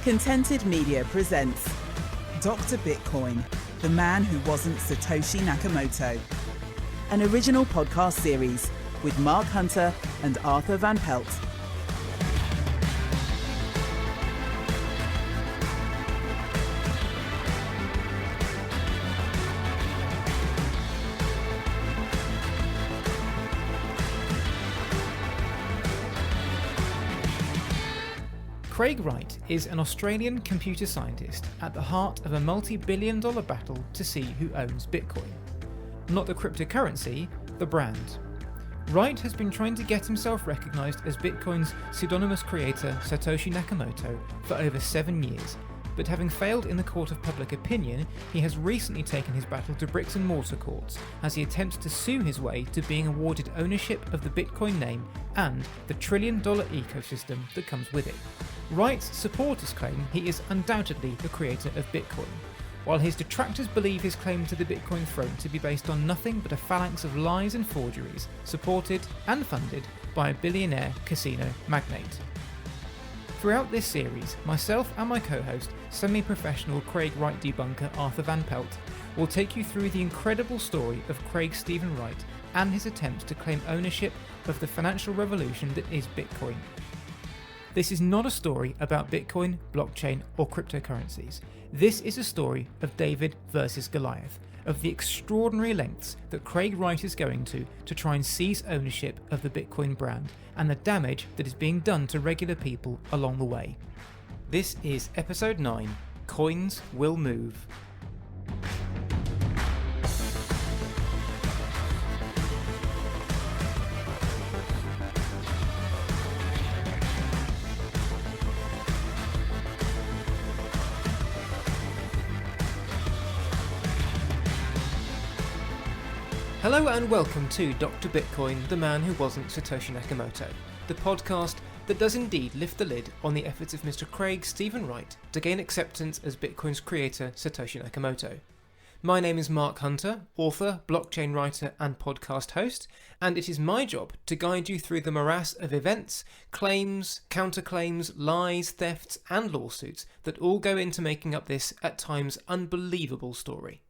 Contented Media presents Dr. Bitcoin, the man who wasn't Satoshi Nakamoto. An original podcast series with Mark Hunter and Arthur Van Pelt. Craig Wright is an Australian computer scientist at the heart of a multi-billion-dollar battle to see who owns Bitcoin. Not the cryptocurrency, the brand. Wright has been trying to get himself recognised as Bitcoin's pseudonymous creator Satoshi Nakamoto for over 7 years, but having failed in the court of public opinion, he has recently taken his battle to bricks and mortar courts as he attempts to sue his way to being awarded ownership of the Bitcoin name and the trillion-dollar ecosystem that comes with it. Wright's supporters claim he is undoubtedly the creator of Bitcoin, while his detractors believe his claim to the Bitcoin throne to be based on nothing but a phalanx of lies and forgeries, supported and funded by a billionaire casino magnate. Throughout this series, myself and my co-host, semi-professional Craig Wright debunker Arthur Van Pelt, will take you through the incredible story of Craig Stephen Wright and his attempts to claim ownership of the financial revolution that is Bitcoin. This is not a story about Bitcoin, blockchain, or cryptocurrencies. This is a story of David versus Goliath, of the extraordinary lengths that Craig Wright is going to try and seize ownership of the Bitcoin brand, and the damage that is being done to regular people along the way. This is episode 9, Coins Will Move. Hello and welcome to Dr. Bitcoin, the man who wasn't Satoshi Nakamoto, the podcast that does indeed lift the lid on the efforts of Mr. Craig Stephen Wright to gain acceptance as Bitcoin's creator, Satoshi Nakamoto. My name is Mark Hunter, author, blockchain writer and podcast host, and it is my job to guide you through the morass of events, claims, counterclaims, lies, thefts and lawsuits that all go into making up this, at times, unbelievable story.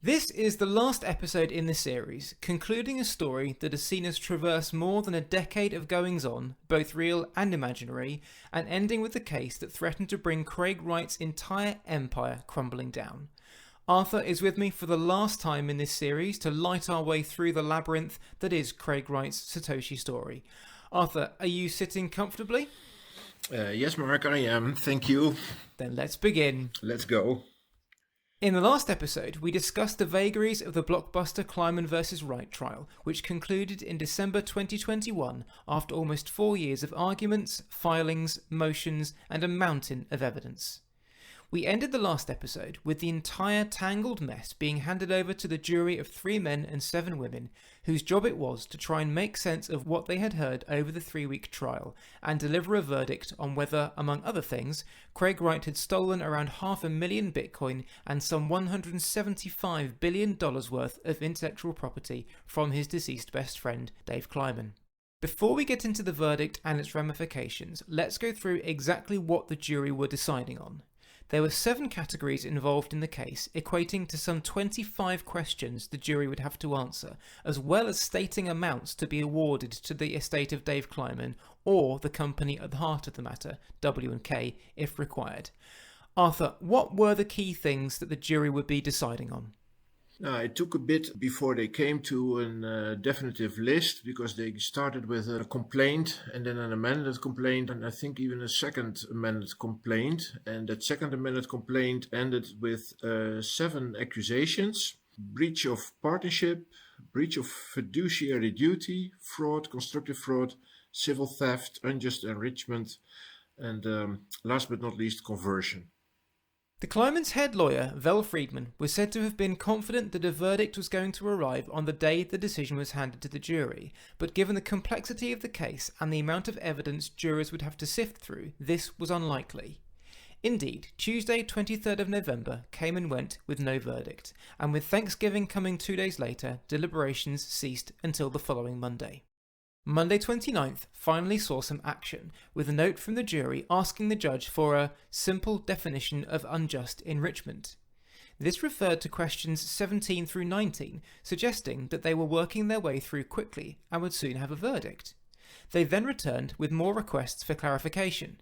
This is the last episode in the series, concluding a story that has seen us traverse more than a decade of goings-on, both real and imaginary, and ending with the case that threatened to bring Craig Wright's entire empire crumbling down. Arthur is with me for the last time in this series to light our way through the labyrinth that is Craig Wright's Satoshi story. Arthur, are you sitting comfortably? Yes, Mark, I am. Thank you. Then let's begin. Let's go. In the last episode, we discussed the vagaries of the blockbuster Kleiman vs. Wright trial, which concluded in December 2021 after almost 4 years of arguments, filings, motions, and a mountain of evidence. We ended the last episode with the entire tangled mess being handed over to the jury of 3 men and 7 women, whose job it was to try and make sense of what they had heard over the 3-week trial and deliver a verdict on whether, among other things, Craig Wright had stolen around 500,000 Bitcoin and some $175 billion worth of intellectual property from his deceased best friend, Dave Kleiman. Before we get into the verdict and its ramifications, let's go through exactly what the jury were deciding on. There were 7 categories involved in the case, equating to some 25 questions the jury would have to answer, as well as stating amounts to be awarded to the estate of Dave Kleiman or the company at the heart of the matter, W&K, if required. Arthur, what were the key things that the jury would be deciding on? It took a bit before they came to a definitive list, because they started with a complaint and then an amended complaint, and I think even a second amended complaint. And that second amended complaint ended with 7 accusations: breach of partnership, breach of fiduciary duty, fraud, constructive fraud, civil theft, unjust enrichment, and last but not least, conversion. The Kleiman's head lawyer, Vel Friedman, was said to have been confident that a verdict was going to arrive on the day the decision was handed to the jury, but given the complexity of the case and the amount of evidence jurors would have to sift through, this was unlikely. Indeed, Tuesday 23rd of November came and went with no verdict, and with Thanksgiving coming 2 days later, deliberations ceased until the following Monday. Monday 29th finally saw some action, with a note from the jury asking the judge for a simple definition of unjust enrichment. This referred to questions 17 through 19, suggesting that they were working their way through quickly and would soon have a verdict. They then returned with more requests for clarification.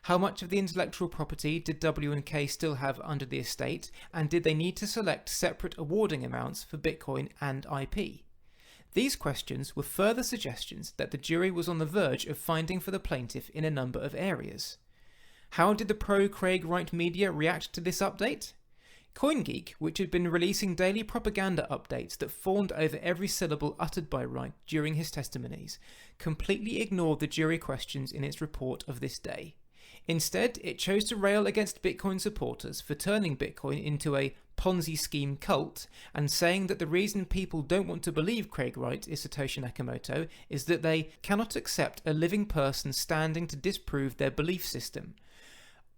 How much of the intellectual property did W&K still have under the estate, and did they need to select separate awarding amounts for Bitcoin and IP? These questions were further suggestions that the jury was on the verge of finding for the plaintiff in a number of areas. How did the pro-Craig Wright media react to this update? CoinGeek, which had been releasing daily propaganda updates that fawned over every syllable uttered by Wright during his testimonies, completely ignored the jury questions in its report of this day. Instead, it chose to rail against Bitcoin supporters for turning Bitcoin into a Ponzi scheme cult and saying that the reason people don't want to believe Craig Wright is Satoshi Nakamoto is that they cannot accept a living person standing to disprove their belief system.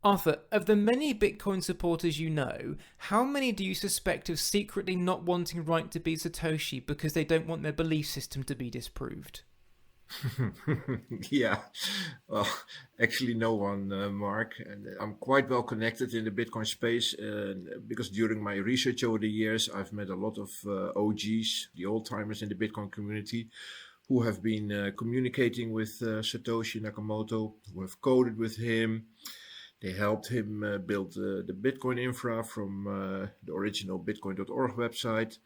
Arthur, of the many Bitcoin supporters you know, how many do you suspect of secretly not wanting Wright to be Satoshi because they don't want their belief system to be disproved? Yeah, well, actually no one, Mark. And I'm quite well connected in the Bitcoin space because during my research over the years, I've met a lot of OGs, the old-timers in the Bitcoin community, who have been communicating with Satoshi Nakamoto, who have coded with him. They helped him build the Bitcoin infra from the original Bitcoin.org website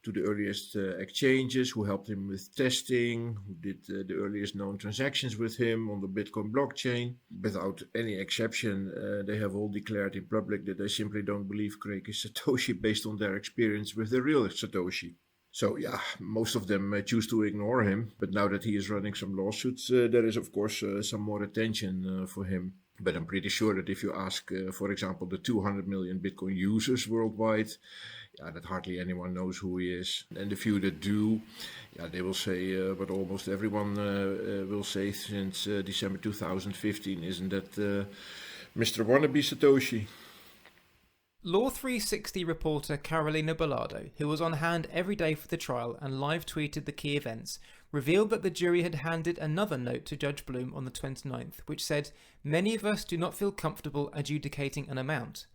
to the earliest exchanges, who helped him with testing, who did the earliest known transactions with him on the Bitcoin blockchain. Without any exception, they have all declared in public that they simply don't believe Craig is Satoshi based on their experience with the real Satoshi. So yeah, most of them choose to ignore him. But now that he is running some lawsuits, there is of course some more attention for him. But I'm pretty sure that if you ask, for example, the 200 million Bitcoin users worldwide, that hardly anyone knows who he is. And the few that do, they will say what almost everyone will say since December 2015, isn't that Mr. Wannabe Satoshi? Law 360 reporter Carolina Bellardo, who was on hand every day for the trial and live tweeted the key events, revealed that the jury had handed another note to Judge Bloom on the 29th, which said, "Many of us do not feel comfortable adjudicating an amount."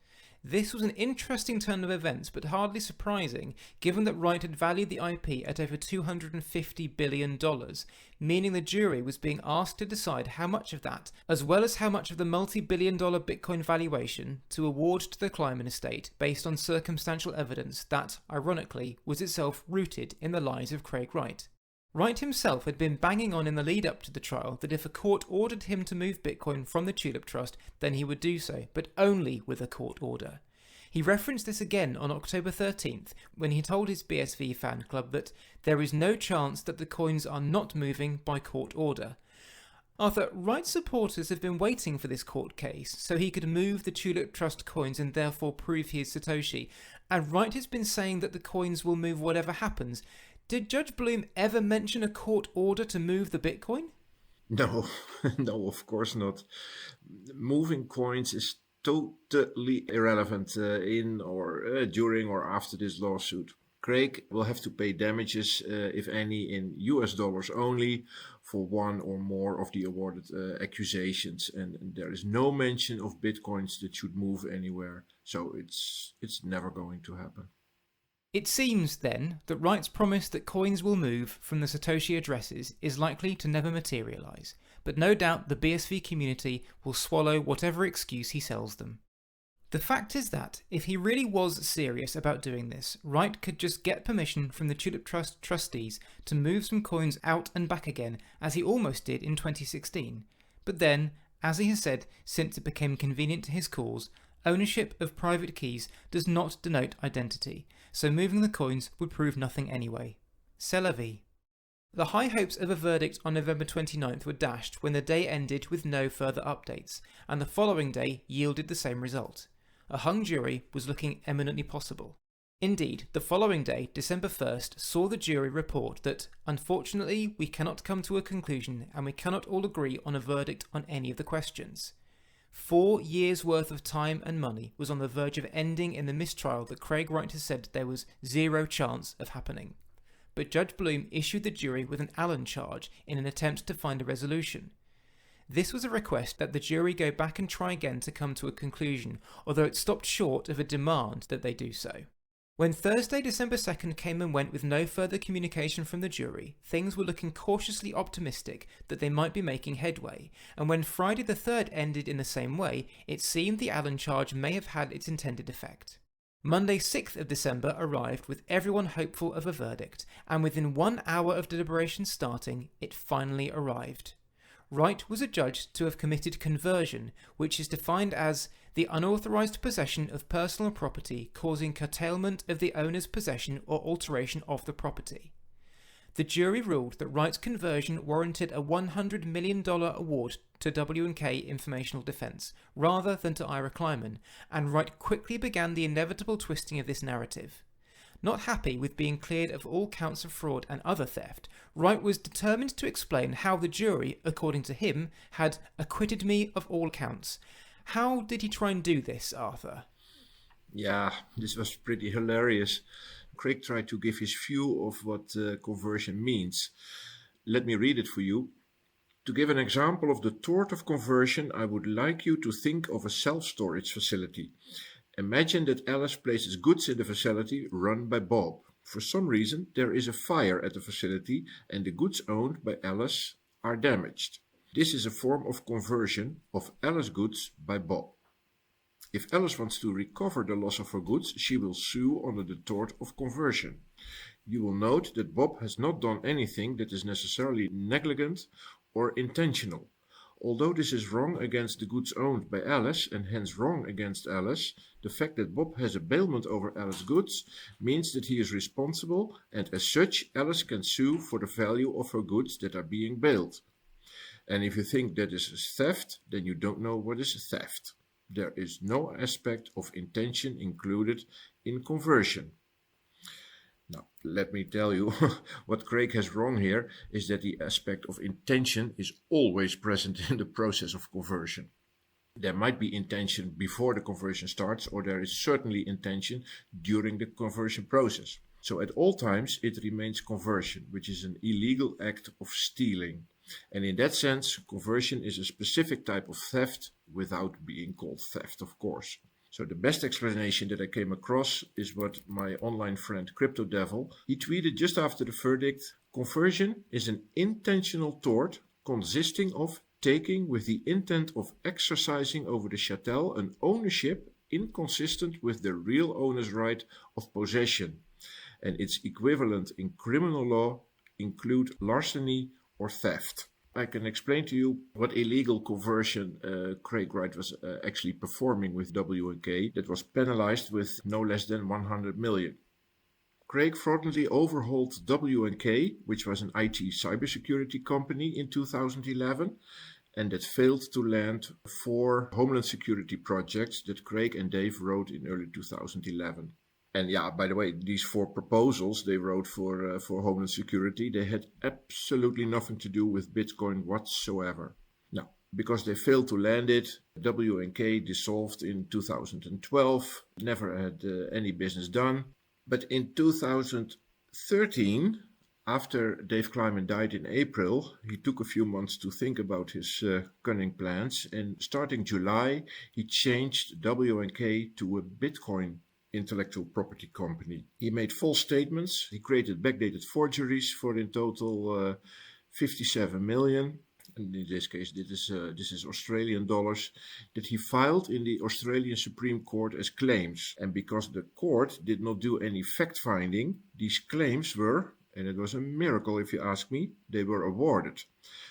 This was an interesting turn of events, but hardly surprising, given that Wright had valued the IP at over $250 billion, meaning the jury was being asked to decide how much of that, as well as how much of the multi-billion-dollar Bitcoin valuation, to award to the Kleiman estate based on circumstantial evidence that, ironically, was itself rooted in the lies of Craig Wright. Wright himself had been banging on in the lead up to the trial that if a court ordered him to move Bitcoin from the Tulip Trust, then he would do so, but only with a court order. He referenced this again on October 13th when he told his BSV fan club that there is no chance that the coins are not moving by court order. Arthur, Wright's supporters have been waiting for this court case so he could move the Tulip Trust coins and therefore prove he is Satoshi, and Wright has been saying that the coins will move whatever happens. Did Judge Bloom ever mention a court order to move the Bitcoin? No, no, of course not. Moving coins is totally irrelevant in or during or after this lawsuit. Craig will have to pay damages, if any, in US dollars only for one or more of the awarded accusations. And there is no mention of Bitcoins that should move anywhere. So it's never going to happen. It seems, then, that Wright's promise that coins will move from the Satoshi addresses is likely to never materialise, but no doubt the BSV community will swallow whatever excuse he sells them. The fact is that, if he really was serious about doing this, Wright could just get permission from the Tulip Trust trustees to move some coins out and back again, as he almost did in 2016. But then, as he has said since it became convenient to his cause, ownership of private keys does not denote identity, so moving the coins would prove nothing anyway. C'est la vie. The high hopes of a verdict on November 29th were dashed when the day ended with no further updates, and the following day yielded the same result. A hung jury was looking eminently possible. Indeed, the following day, December 1st, saw the jury report that, unfortunately, we cannot come to a conclusion and we cannot all agree on a verdict on any of the questions. 4 years' worth of time and money was on the verge of ending in the mistrial that Craig Wright has said there was zero chance of happening. but Judge Bloom issued the jury with an Allen charge in an attempt to find a resolution. This was a request that the jury go back and try again to come to a conclusion, although it stopped short of a demand that they do so. When Thursday, December 2nd came and went with no further communication from the jury, things were looking cautiously optimistic that they might be making headway, and when Friday the 3rd ended in the same way, it seemed the Allen charge may have had its intended effect. Monday 6th of December arrived with everyone hopeful of a verdict, and within 1 hour of deliberation starting, it finally arrived. Wright was adjudged to have committed conversion, which is defined as the unauthorized possession of personal property causing curtailment of the owner's possession or alteration of the property. The jury ruled that Wright's conversion warranted a $100 million award to W&K Informational Defense, rather than to Ira Kleiman, and Wright quickly began the inevitable twisting of this narrative. Not happy with being cleared of all counts of fraud and other theft, Wright was determined to explain how the jury, according to him, had acquitted me of all counts. How did he try and do this, Arthur? Yeah, this was pretty hilarious. Craig tried to give his view of what conversion means. Let me read it for you. To give an example of the tort of conversion, I would like you to think of a self-storage facility. Imagine that Alice places goods in the facility run by Bob. For some reason, there is a fire at the facility and the goods owned by Alice are damaged. This is a form of conversion of Alice's goods by Bob. If Alice wants to recover the loss of her goods, she will sue under the tort of conversion. You will note that Bob has not done anything that is necessarily negligent or intentional. Although this is wrong against the goods owned by Alice and hence wrong against Alice, the fact that Bob has a bailment over Alice's goods means that he is responsible, and as such Alice can sue for the value of her goods that are being bailed. And if you think that is theft, then you don't know what is theft. There is no aspect of intention included in conversion. Now, let me tell you, what Craig has wrong here is that the aspect of intention is always present in the process of conversion. There might be intention before the conversion starts, or there is certainly intention during the conversion process. So at all times it remains conversion, which is an illegal act of stealing. And in that sense, conversion is a specific type of theft without being called theft, of course. So the best explanation that I came across is what my online friend Crypto Devil, he tweeted just after the verdict: conversion is an intentional tort consisting of taking with the intent of exercising over the chattel an ownership inconsistent with the real owner's right of possession, and its equivalent in criminal law include larceny or theft. I can explain to you what illegal conversion Craig Wright was actually performing with W&K that was penalized with no less than 100 million. Craig fraudulently overhauled W&K, which was an IT cybersecurity company, in 2011, and that failed to land 4 Homeland Security projects that Craig and Dave wrote in early 2011. And yeah, by the way, these 4 proposals they wrote for Homeland Security, they had absolutely nothing to do with Bitcoin whatsoever. Now, because they failed to land it, W&K dissolved in 2012, never had any business done. But in 2013, after Dave Kleiman died in April, he took a few months to think about his cunning plans, and starting July, he changed W&K to a Bitcoin intellectual property company. He made false statements, he created backdated forgeries for in total 57 million, and in this case this is Australian dollars, that he filed in the Australian Supreme Court as claims. And because the court did not do any fact-finding, these claims were, and it was a miracle if you ask me, they were awarded.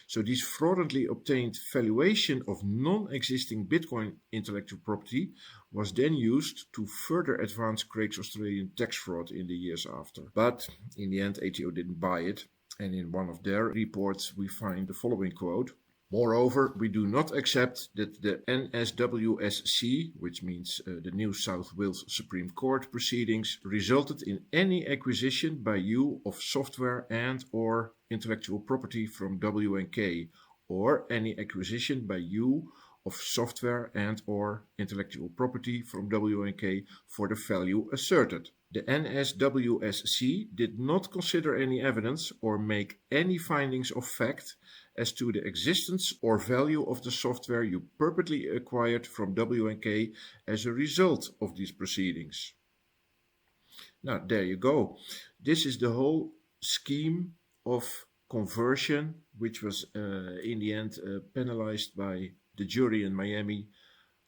So these fraudulently obtained valuation of non-existing Bitcoin intellectual property was then used to further advance Craig's Australian tax fraud in the years after. But in the end, ATO didn't buy it. And in one of their reports, we find the following quote: "Moreover, we do not accept that the NSWSC, which means the New South Wales Supreme Court proceedings, resulted in any acquisition by you of software and or intellectual property from W&K, or any acquisition by you of software and or intellectual property from WNK for the value asserted. The NSWSC did not consider any evidence or make any findings of fact as to the existence or value of the software you purportedly acquired from WNK as a result of these proceedings. Now, there you go. This is the whole scheme of conversion, which was in the end penalized by the jury in Miami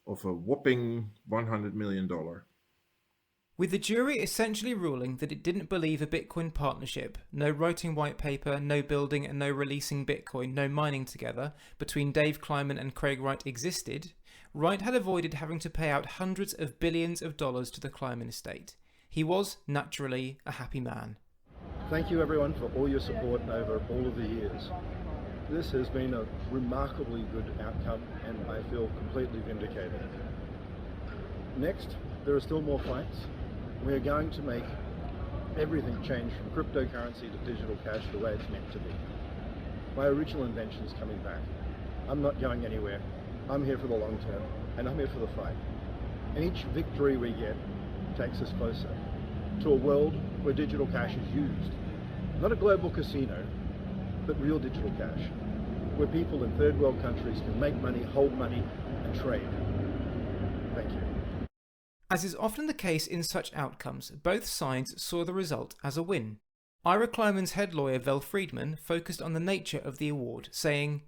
of a whopping $100 million. With the jury essentially ruling that it didn't believe a Bitcoin partnership, no writing white paper, no building and no releasing Bitcoin, no mining together, between Dave Kleiman and Craig Wright existed, Wright had avoided having to pay out hundreds of billions of dollars to the Kleiman estate. He was, naturally, a happy man. Thank you everyone for all your support over all of the years. This has been a remarkably good outcome and I feel completely vindicated. Next, there are still more fights. We are going to make everything change from cryptocurrency to digital cash the way it's meant to be. My original invention is coming back. I'm not going anywhere. I'm here for the long term and I'm here for the fight. And each victory we get takes us closer to a world where digital cash is used. Not a global casino, but real digital cash, where people in third world countries can make money, hold money, and trade. Thank you. As is often the case in such outcomes, both sides saw the result as a win. Ira Kleiman's head lawyer Vel Friedman focused on the nature of the award, saying,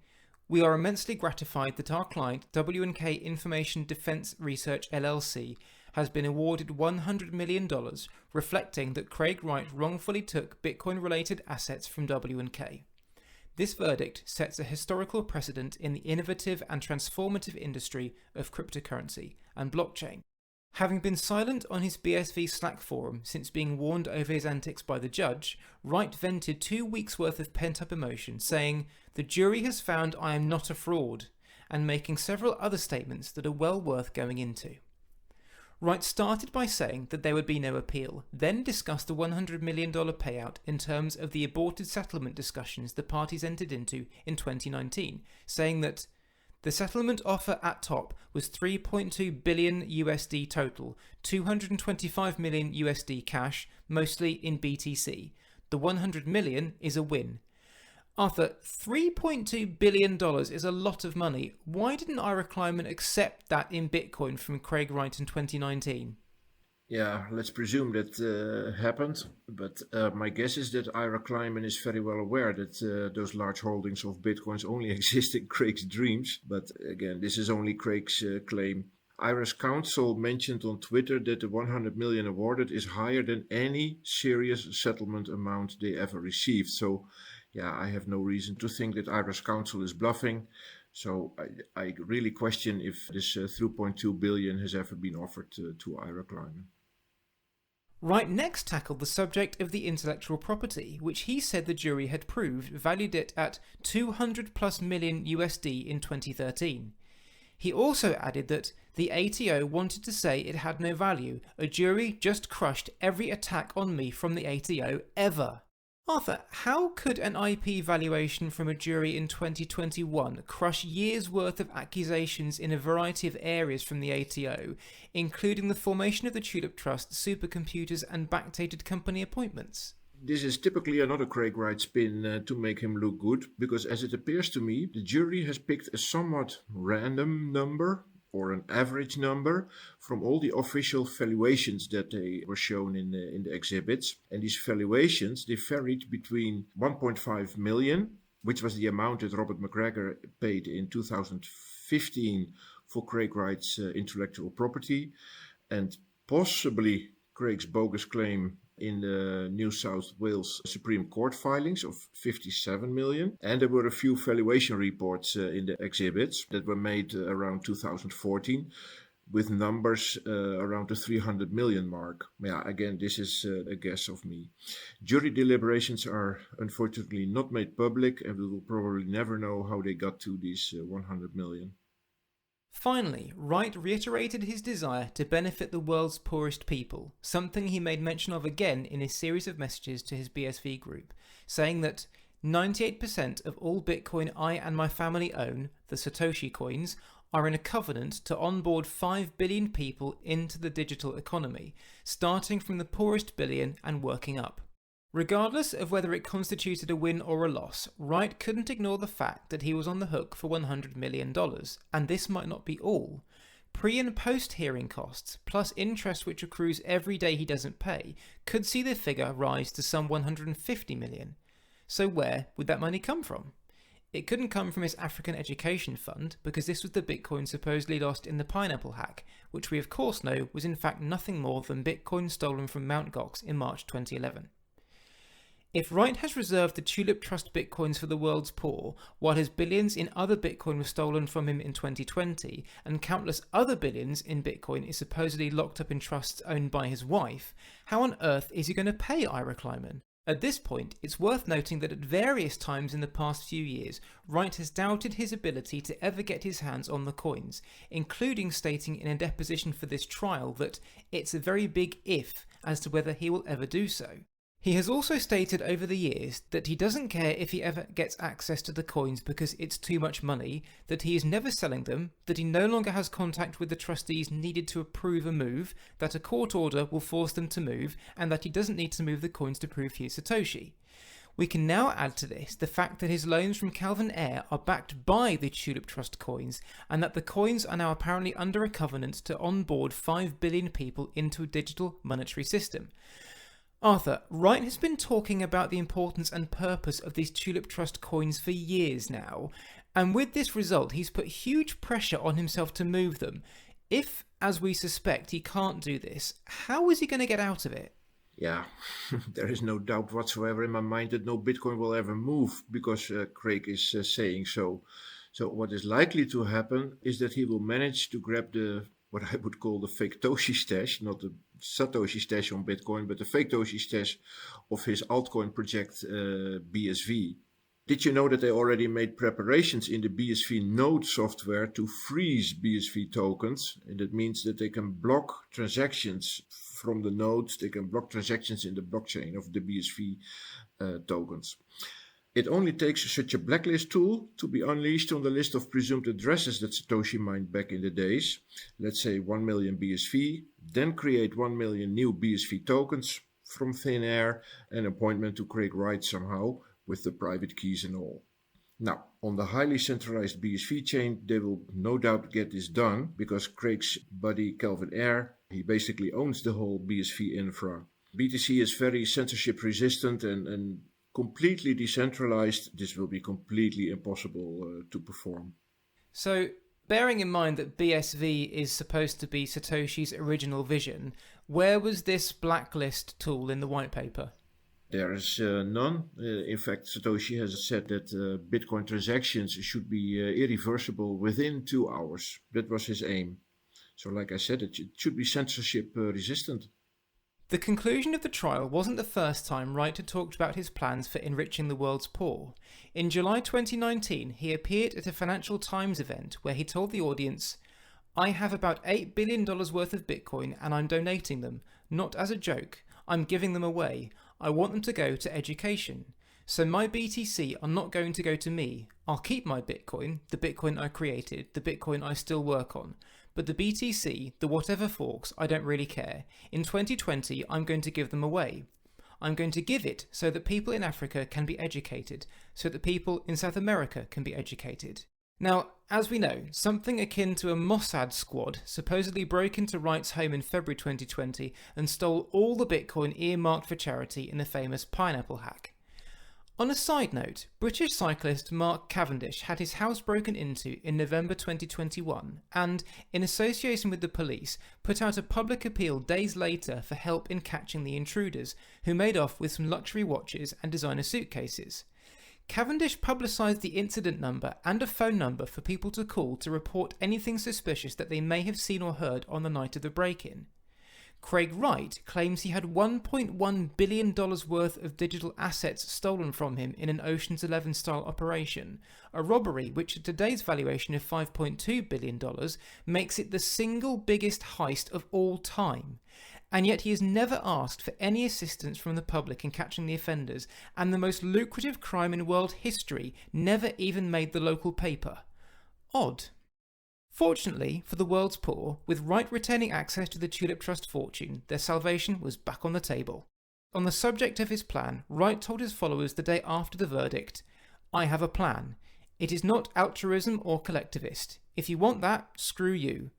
"We are immensely gratified that our client, W&K Information Defense Research LLC, has been awarded $100 million, reflecting that Craig Wright wrongfully took Bitcoin-related assets from W&K. This verdict sets a historical precedent in the innovative and transformative industry of cryptocurrency and blockchain." Having been silent on his BSV Slack forum since being warned over his antics by the judge, Wright vented 2 weeks' worth of pent-up emotion, saying, "The jury has found I am not a fraud," and making several other statements that are well worth going into. Wright started by saying that there would be no appeal, then discussed the $100 million payout in terms of the aborted settlement discussions the parties entered into in 2019, saying that the settlement offer at top was $3.2 billion USD total, $225 million USD cash, mostly in BTC. The $100 million is a win. Arthur, $3.2 billion is a lot of money. Why didn't Ira Kleiman accept that in Bitcoin from Craig Wright in 2019? Yeah, let's presume that happened, but my guess is that Ira Kleiman is very well aware that those large holdings of Bitcoins only exist in Craig's dreams. But again, this is only Craig's claim. Ira's counsel mentioned on Twitter that the 100 million awarded is higher than any serious settlement amount they ever received. So yeah, I have no reason to think that Ira's counsel is bluffing. So I really question if this 3.2 billion has ever been offered to Ira Kleiman. Wright next tackled the subject of the intellectual property, which he said the jury had proved valued it at 200 plus million USD in 2013. He also added that the ATO wanted to say it had no value. A jury just crushed every attack on me from the ATO ever. Arthur, how could an IP valuation from a jury in 2021 crush years' worth of accusations in a variety of areas from the ATO, including the formation of the Tulip Trust, supercomputers and backdated company appointments? This is typically another Craig Wright spin to make him look good, because as it appears to me, the jury has picked a somewhat random number, or an average number, from all the official valuations that they were shown in the exhibits. And these valuations, they varied between 1.5 million, which was the amount that Robert McGregor paid in 2015 for Craig Wright's intellectual property, and possibly Craig's bogus claim in the New South Wales Supreme Court filings of 57 million. And there were a few valuation reports in the exhibits that were made around 2014 with numbers around the 300 million mark. Yeah, again, this is a guess of me. Jury deliberations are unfortunately not made public, and we will probably never know how they got to these 100 million. Finally, Wright reiterated his desire to benefit the world's poorest people, something he made mention of again in a series of messages to his BSV group, saying that 98% of all Bitcoin I and my family own, the Satoshi coins, are in a covenant to onboard 5 billion people into the digital economy, starting from the poorest billion and working up. Regardless of whether it constituted a win or a loss, Wright couldn't ignore the fact that he was on the hook for $100 million, and this might not be all. Pre- and post-hearing costs, plus interest which accrues every day he doesn't pay, could see the figure rise to some $150 million. So where would that money come from? It couldn't come from his African Education Fund, because this was the Bitcoin supposedly lost in the pineapple hack, which we of course know was in fact nothing more than Bitcoin stolen from Mt. Gox in March 2011. If Wright has reserved the Tulip Trust Bitcoins for the world's poor, while his billions in other Bitcoin were stolen from him in 2020, and countless other billions in Bitcoin is supposedly locked up in trusts owned by his wife, how on earth is he going to pay Ira Kleiman? At this point, it's worth noting that at various times in the past few years, Wright has doubted his ability to ever get his hands on the coins, including stating in a deposition for this trial that it's a very big if as to whether he will ever do so. He has also stated over the years that he doesn't care if he ever gets access to the coins because it's too much money, that he is never selling them, that he no longer has contact with the trustees needed to approve a move, that a court order will force them to move, and that he doesn't need to move the coins to prove he is Satoshi. We can now add to this the fact that his loans from Calvin Ayre are backed by the Tulip Trust coins, and that the coins are now apparently under a covenant to onboard 5 billion people into a digital monetary system. Arthur, Wright has been talking about the importance and purpose of these Tulip Trust coins for years now, and with this result he's put huge pressure on himself to move them. If, as we suspect, he can't do this, how is he going to get out of it? Yeah, there is no doubt whatsoever in my mind that no Bitcoin will ever move because Craig is saying so. So what is likely to happen is that he will manage to grab what I would call the fake Toshi stash, not the Satoshi stash on Bitcoin, but the fake Toshi stash of his altcoin project BSV. Did you know that they already made preparations in the BSV node software to freeze BSV tokens? And that means that they can block transactions from the nodes, they can block transactions in the blockchain of the BSV tokens. It only takes such a blacklist tool to be unleashed on the list of presumed addresses that Satoshi mined back in the days. Let's say 1 million BSV, then create 1 million new BSV tokens from thin air and appointment to Craig Wright somehow with the private keys and all. Now, on the highly centralized BSV chain, they will no doubt get this done because Craig's buddy Calvin Ayre, he basically owns the whole BSV infra. BTC is very censorship resistant and completely decentralized. This will be completely impossible to perform. So, bearing in mind that BSV is supposed to be Satoshi's original vision, where was this blacklist tool in the white paper? There is none. In fact, Satoshi has said that Bitcoin transactions should be irreversible within 2 hours. That was his aim. So like I said, it should be censorship resistant. The conclusion of the trial wasn't the first time Wright had talked about his plans for enriching the world's poor. In July 2019, he appeared at a Financial Times event where he told the audience, "I have about $8 billion worth of Bitcoin and I'm donating them, not as a joke. I'm giving them away. I want them to go to education. So my BTC are not going to go to me. I'll keep my Bitcoin, the Bitcoin I created, the Bitcoin I still work on. But the BTC, the whatever forks, I don't really care. In 2020, I'm going to give them away. I'm going to give it so that people in Africa can be educated, so that people in South America can be educated." Now, as we know, something akin to a Mossad squad supposedly broke into Wright's home in February 2020 and stole all the Bitcoin earmarked for charity in the famous pineapple hack. On a side note, British cyclist Mark Cavendish had his house broken into in November 2021 and, in association with the police, put out a public appeal days later for help in catching the intruders, who made off with some luxury watches and designer suitcases. Cavendish publicised the incident number and a phone number for people to call to report anything suspicious that they may have seen or heard on the night of the break-in. Craig Wright claims he had $1.1 billion worth of digital assets stolen from him in an Ocean's 11 style operation, a robbery which at today's valuation of $5.2 billion makes it the single biggest heist of all time. And yet he has never asked for any assistance from the public in catching the offenders, and the most lucrative crime in world history never even made the local paper. Odd. Fortunately for the world's poor, with Wright retaining access to the Tulip Trust fortune, their salvation was back on the table. On the subject of his plan, Wright told his followers the day after the verdict, "I have a plan. It is not altruism or collectivist. If you want that, screw you.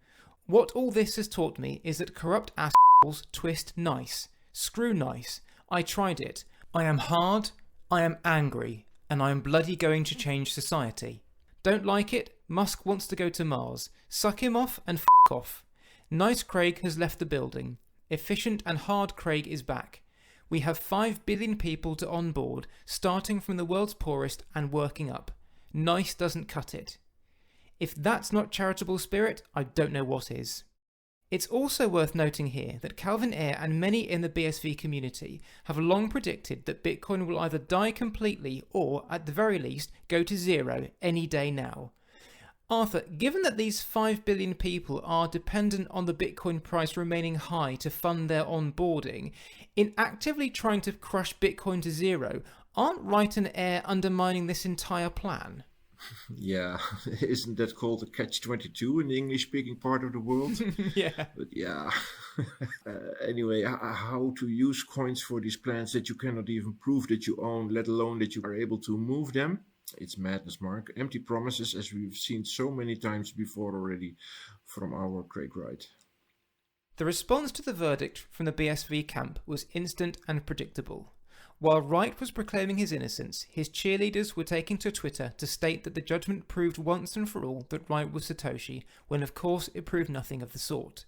What all this has taught me is that corrupt assholes twist nice. Screw nice. I tried it. I am hard, I am angry, and I am bloody going to change society. Don't like it? Musk wants to go to Mars. Suck him off and f*** off. Nice Craig has left the building. Efficient and hard Craig is back. We have 5 billion people to onboard, starting from the world's poorest and working up. Nice doesn't cut it. If that's not charitable spirit, I don't know what is." It's also worth noting here that Calvin Ayre and many in the BSV community have long predicted that Bitcoin will either die completely or, at the very least, go to zero any day now. Arthur, given that these 5 billion people are dependent on the Bitcoin price remaining high to fund their onboarding, in actively trying to crush Bitcoin to zero, aren't Wright and Ayre undermining this entire plan? Yeah, isn't that called a catch-22 in the English-speaking part of the world? Yeah. But yeah, anyway, how to use coins for these plans that you cannot even prove that you own, let alone that you are able to move them? It's madness, Mark. Empty promises, as we've seen so many times before already from our Craig Wright. The response to the verdict from the BSV camp was instant and predictable. While Wright was proclaiming his innocence, his cheerleaders were taking to Twitter to state that the judgment proved once and for all that Wright was Satoshi, when of course it proved nothing of the sort.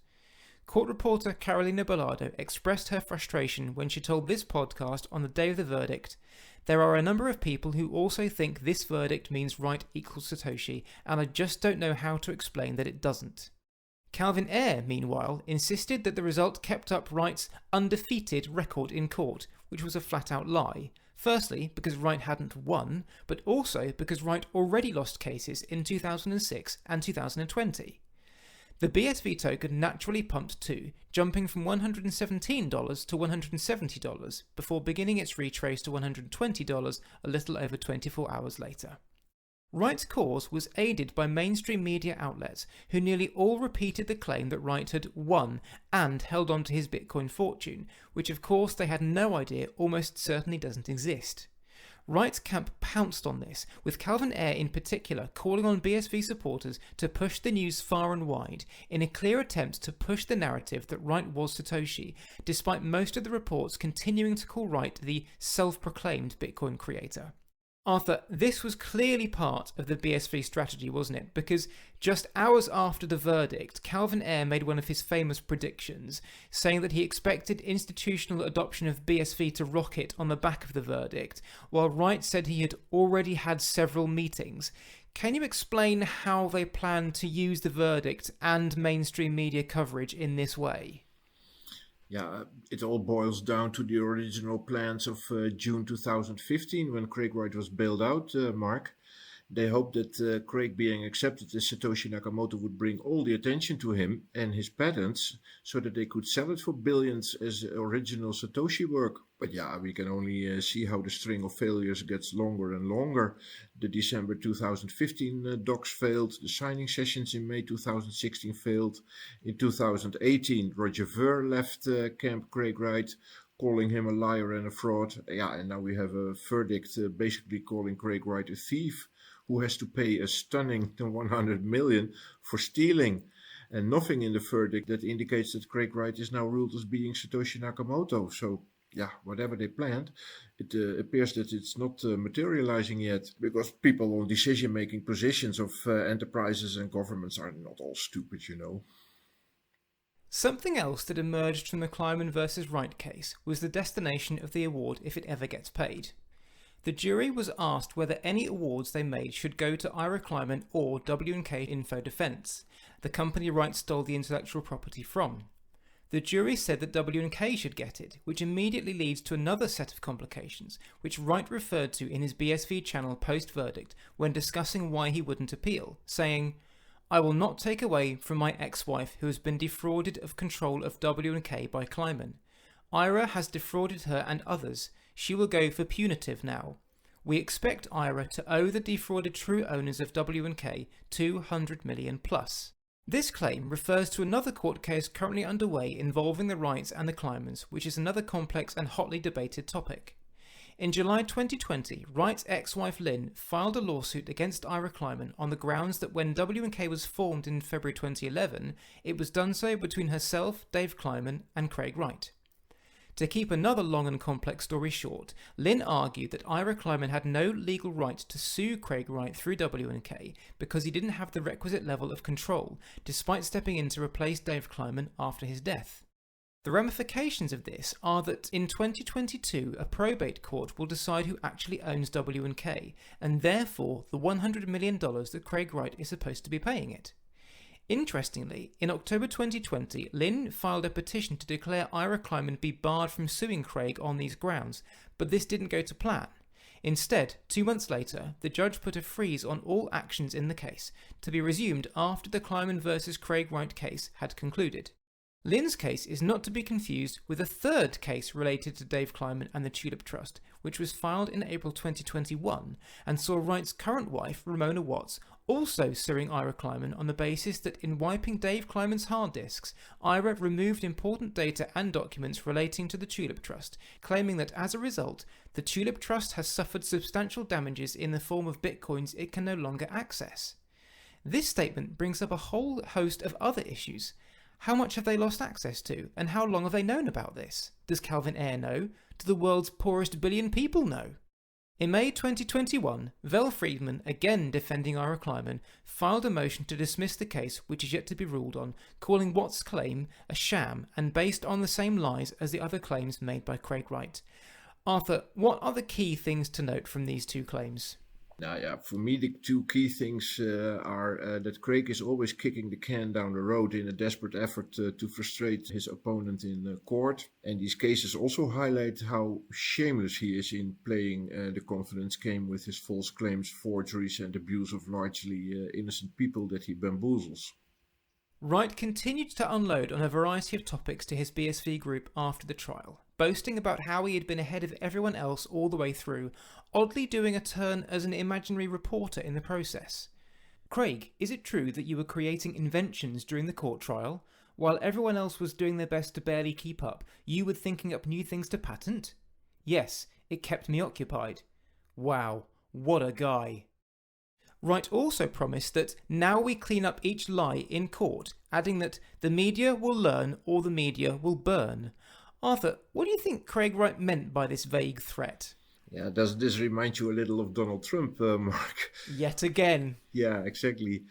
Court reporter Carolina Bellado expressed her frustration when she told this podcast on the day of the verdict, "There are a number of people who also think this verdict means Wright equals Satoshi, and I just don't know how to explain that it doesn't." Calvin Ayre, meanwhile, insisted that the result kept up Wright's undefeated record in court, which was a flat-out lie. Firstly, because Wright hadn't won, but also because Wright already lost cases in 2006 and 2020. The BSV token naturally pumped too, jumping from $117 to $170 before beginning its retrace to $120 a little over 24 hours later. Wright's cause was aided by mainstream media outlets who nearly all repeated the claim that Wright had won and held on to his Bitcoin fortune, which of course they had no idea almost certainly doesn't exist. Wright's camp pounced on this, with Calvin Ayre in particular calling on BSV supporters to push the news far and wide in a clear attempt to push the narrative that Wright was Satoshi, despite most of the reports continuing to call Wright the self-proclaimed Bitcoin creator. Arthur, this was clearly part of the BSV strategy, wasn't it? Because just hours after the verdict, Calvin Ayre made one of his famous predictions, saying that he expected institutional adoption of BSV to rocket on the back of the verdict, while Wright said he had already had several meetings. Can you explain how they plan to use the verdict and mainstream media coverage in this way? Yeah, it all boils down to the original plans of June 2015 when Craig Wright was bailed out, Mark. They hoped that Craig being accepted as Satoshi Nakamoto would bring all the attention to him and his patents so that they could sell it for billions as original Satoshi work. But yeah, we can only see how the string of failures gets longer and longer. The December 2015 docs failed, the signing sessions in May 2016 failed. In 2018, Roger Ver left Camp Craig Wright, calling him a liar and a fraud. Yeah, and now we have a verdict basically calling Craig Wright a thief who has to pay a stunning $100 million for stealing. And nothing in the verdict that indicates that Craig Wright is now ruled as being Satoshi Nakamoto. So, yeah, whatever they planned, it appears that it's not materializing yet, because people on decision-making positions of enterprises and governments are not all stupid, you know. Something else that emerged from the Kleiman versus Wright case was the destination of the award if it ever gets paid. The jury was asked whether any awards they made should go to Ira Kleiman or W&K Info Defense, the company Wright stole the intellectual property from. The jury said that W&K should get it, which immediately leads to another set of complications, which Wright referred to in his BSV channel post-verdict when discussing why he wouldn't appeal, saying, "I will not take away from my ex-wife who has been defrauded of control of W&K by Kleiman. Ira has defrauded her and others. She will go for punitive now. We expect Ira to owe the defrauded true owners of W&K $200 million plus." This claim refers to another court case currently underway involving the Wrights and the Kleimans, which is another complex and hotly debated topic. In July 2020, Wright's ex-wife Lynn filed a lawsuit against Ira Kleiman on the grounds that when W&K was formed in February 2011, it was done so between herself, Dave Kleiman, and Craig Wright. To keep another long and complex story short, Lynn argued that Ira Kleiman had no legal right to sue Craig Wright through W&K because he didn't have the requisite level of control, despite stepping in to replace Dave Kleiman after his death. The ramifications of this are that in 2022 a probate court will decide who actually owns W&K, and therefore the $100 million that Craig Wright is supposed to be paying it. Interestingly, in October 2020, Lynn filed a petition to declare Ira Kleiman be barred from suing Craig on these grounds, but this didn't go to plan. Instead, 2 months later, the judge put a freeze on all actions in the case, to be resumed after the Kleiman versus Craig Wright case had concluded. Lynn's case is not to be confused with a third case related to Dave Kleiman and the Tulip Trust, which was filed in April 2021 and saw Wright's current wife, Ramona Watts, also suing Ira Kleiman on the basis that in wiping Dave Kleiman's hard disks, Ira removed important data and documents relating to the Tulip Trust, claiming that as a result, the Tulip Trust has suffered substantial damages in the form of bitcoins it can no longer access. This statement brings up a whole host of other issues. How much have they lost access to, and how long have they known about this? Does Calvin Ayre know? Do the world's poorest billion people know? In May 2021, Vel Friedman, again defending Ira Kleiman, filed a motion to dismiss the case which is yet to be ruled on, calling Watt's claim a sham and based on the same lies as the other claims made by Craig Wright. Arthur, what are the key things to note from these two claims? Now, yeah, for me, the two key things are that Craig is always kicking the can down the road in a desperate effort to frustrate his opponent in court. And these cases also highlight how shameless he is in playing the confidence game with his false claims, forgeries, and abuse of largely innocent people that he bamboozles. Wright continued to unload on a variety of topics to his BSV group after the trial, boasting about how he had been ahead of everyone else all the way through, oddly doing a turn as an imaginary reporter in the process. Craig, is it true that you were creating inventions during the court trial? While everyone else was doing their best to barely keep up, you were thinking up new things to patent? Yes, it kept me occupied. Wow, what a guy. Wright also promised that now we clean up each lie in court, adding that the media will learn or the media will burn. Arthur, what do you think Craig Wright meant by this vague threat? Yeah, does this remind you a little of Donald Trump, Mark? Yet again. Yeah, exactly.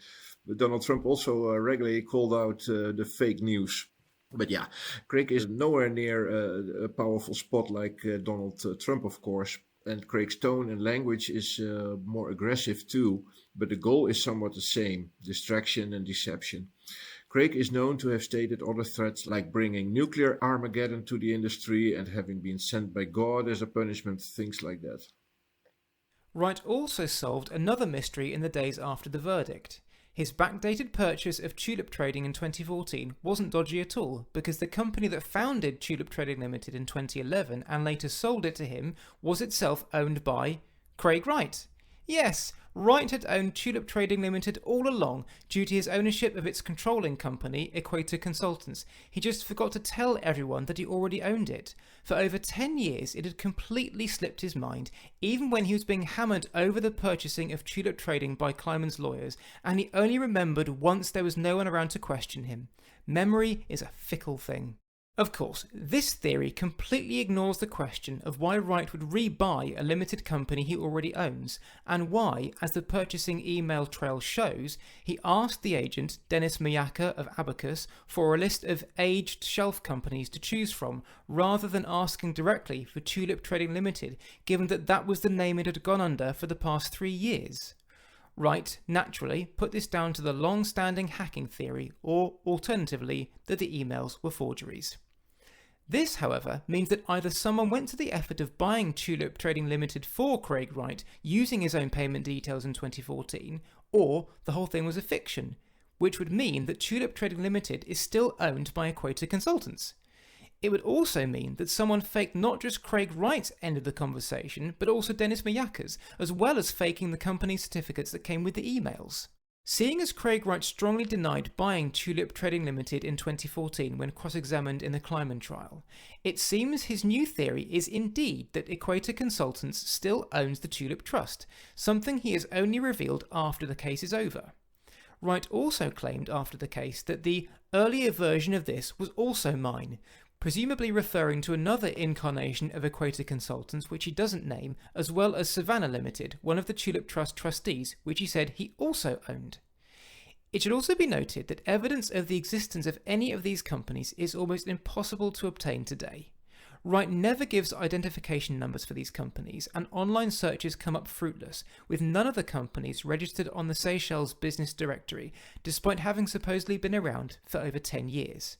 But Donald Trump also regularly called out the fake news. But yeah, Craig is nowhere near a powerful spot like Donald Trump, of course. And Craig's tone and language is more aggressive too, but the goal is somewhat the same, distraction and deception. Craig is known to have stated other threats like bringing nuclear Armageddon to the industry and having been sent by God as a punishment, things like that. Wright also solved another mystery in the days after the verdict. His backdated purchase of Tulip Trading in 2014 wasn't dodgy at all, because the company that founded Tulip Trading Limited in 2011 and later sold it to him was itself owned by Craig Wright. Yes, Wright had owned Tulip Trading Limited all along due to his ownership of its controlling company, Equator Consultants. He just forgot to tell everyone that he already owned it. For over 10 years, it had completely slipped his mind, even when he was being hammered over the purchasing of Tulip Trading by Kleiman's lawyers, and he only remembered once there was no one around to question him. Memory is a fickle thing. Of course, this theory completely ignores the question of why Wright would rebuy a limited company he already owns, and why, as the purchasing email trail shows, he asked the agent, Dennis Mayaka of Abacus, for a list of aged shelf companies to choose from, rather than asking directly for Tulip Trading Limited, given that that was the name it had gone under for the past 3 years. Wright, naturally, put this down to the long-standing hacking theory, or alternatively, that the emails were forgeries. This, however, means that either someone went to the effort of buying Tulip Trading Limited for Craig Wright using his own payment details in 2014, or the whole thing was a fiction, which would mean that Tulip Trading Limited is still owned by Equator Consultants. It would also mean that someone faked not just Craig Wright's end of the conversation, but also Dennis Mayaka's, as well as faking the company certificates that came with the emails. Seeing as Craig Wright strongly denied buying Tulip Trading Limited in 2014 when cross-examined in the Kleiman trial, it seems his new theory is indeed that Equator Consultants still owns the Tulip Trust, something he has only revealed after the case is over. Wright also claimed after the case that the earlier version of this was also mine, presumably referring to another incarnation of Equator Consultants which he doesn't name, as well as Savannah Limited, one of the Tulip Trust trustees, which he said he also owned. It should also be noted that evidence of the existence of any of these companies is almost impossible to obtain today. Wright never gives identification numbers for these companies, and online searches come up fruitless, with none of the companies registered on the Seychelles Business Directory, despite having supposedly been around for over 10 years.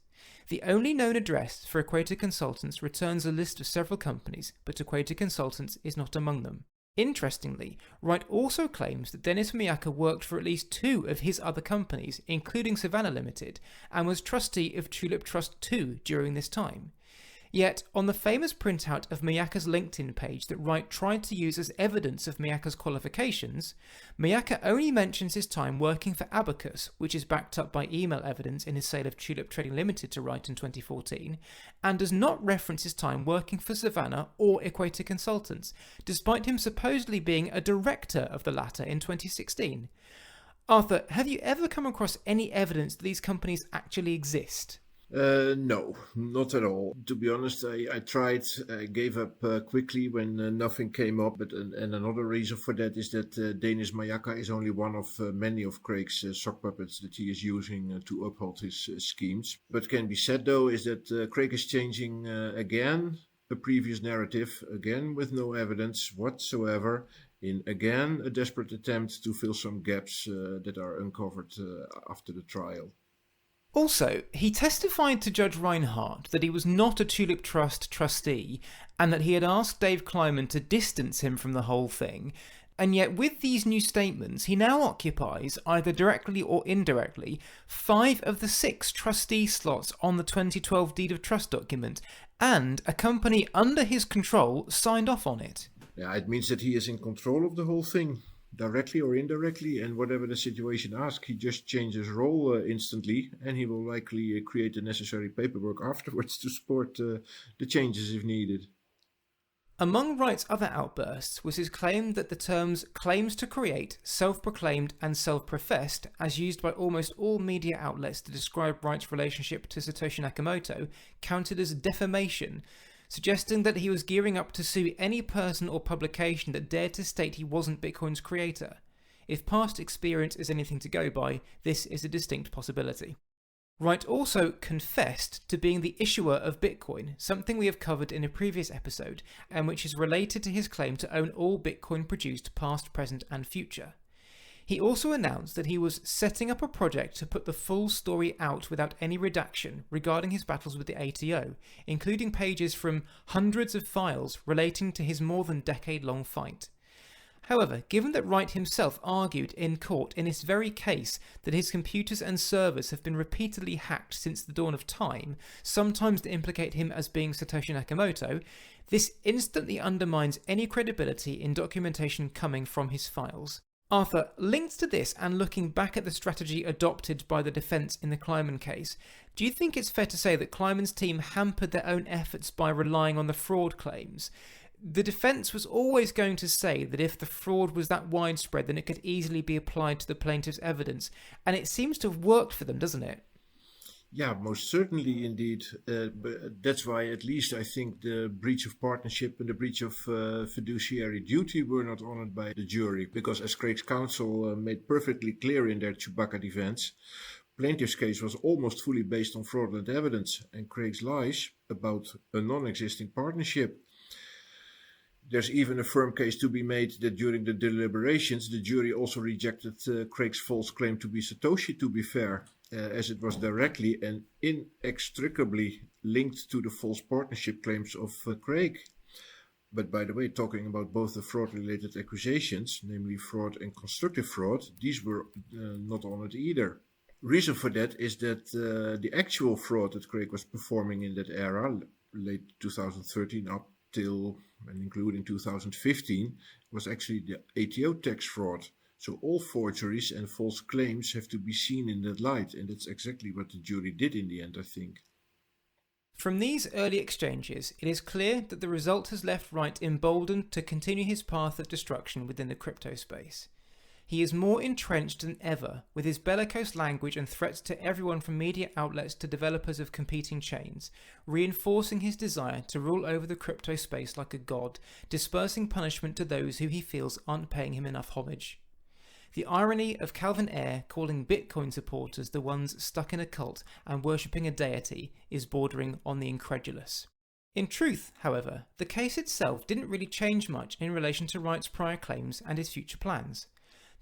The only known address for Equator Consultants returns a list of several companies, but Equator Consultants is not among them. Interestingly, Wright also claims that Dennis Miyaka worked for at least 2 of his other companies, including Savannah Limited, and was trustee of Tulip Trust 2 during this time. Yet, on the famous printout of Miyaka's LinkedIn page that Wright tried to use as evidence of Miyaka's qualifications, Miyaka only mentions his time working for Abacus, which is backed up by email evidence in his sale of Tulip Trading Limited to Wright in 2014, and does not reference his time working for Savannah or Equator Consultants, despite him supposedly being a director of the latter in 2016. Arthur, have you ever come across any evidence that these companies actually exist? No, not at all. To be honest, I tried, I gave up quickly when nothing came up. And another reason for that is that Dennis Mayaka is only one of many of Craig's sock puppets that he is using to uphold his schemes. What can be said though is that Craig is changing again a previous narrative, again with no evidence whatsoever, in again a desperate attempt to fill some gaps that are uncovered after the trial. Also, he testified to Judge Reinhardt that he was not a Tulip Trust trustee and that he had asked Dave Kleiman to distance him from the whole thing, and yet with these new statements he now occupies, either directly or indirectly, 5 of the 6 trustee slots on the 2012 Deed of Trust document, and a company under his control signed off on it. Yeah, it means that he is in control of the whole thing, directly or indirectly, and whatever the situation asks, he just changes role instantly, and he will likely create the necessary paperwork afterwards to support the changes if needed. Among Wright's other outbursts was his claim that the terms claims to create, self-proclaimed and self-professed, as used by almost all media outlets to describe Wright's relationship to Satoshi Nakamoto, counted as defamation, suggesting that he was gearing up to sue any person or publication that dared to state he wasn't Bitcoin's creator. If past experience is anything to go by, this is a distinct possibility. Wright also confessed to being the issuer of Bitcoin, something we have covered in a previous episode, and which is related to his claim to own all Bitcoin produced past, present and future. He also announced that he was setting up a project to put the full story out without any redaction regarding his battles with the ATO, including pages from hundreds of files relating to his more than decade-long fight. However, given that Wright himself argued in court in this very case that his computers and servers have been repeatedly hacked since the dawn of time, sometimes to implicate him as being Satoshi Nakamoto, this instantly undermines any credibility in documentation coming from his files. Arthur, linked to this and looking back at the strategy adopted by the defence in the Kleiman case, do you think it's fair to say that Kleiman's team hampered their own efforts by relying on the fraud claims? The defence was always going to say that if the fraud was that widespread, then it could easily be applied to the plaintiff's evidence, and it seems to have worked for them, doesn't it? Yeah, most certainly indeed. But that's why at least I think the breach of partnership and the breach of fiduciary duty were not honored by the jury, because as Craig's counsel made perfectly clear in their Chewbacca defense, plaintiff's case was almost fully based on fraudulent evidence and Craig's lies about a non-existing partnership. There's even a firm case to be made that during the deliberations, the jury also rejected Craig's false claim to be Satoshi, to be fair, as it was directly and inextricably linked to the false partnership claims of Craig. But by the way, talking about both the fraud-related accusations, namely fraud and constructive fraud, these were not honored either. Reason for that is that the actual fraud that Craig was performing in that era, late 2013 up till and including 2015, was actually the ATO tax fraud. So all forgeries and false claims have to be seen in that light, and that's exactly what the jury did in the end, I think. From these early exchanges, it is clear that the result has left Wright emboldened to continue his path of destruction within the crypto space. He is more entrenched than ever, with his bellicose language and threats to everyone from media outlets to developers of competing chains, reinforcing his desire to rule over the crypto space like a god, dispersing punishment to those who he feels aren't paying him enough homage. The irony of Calvin Ayre calling Bitcoin supporters the ones stuck in a cult and worshipping a deity is bordering on the incredulous. In truth, however, the case itself didn't really change much in relation to Wright's prior claims and his future plans.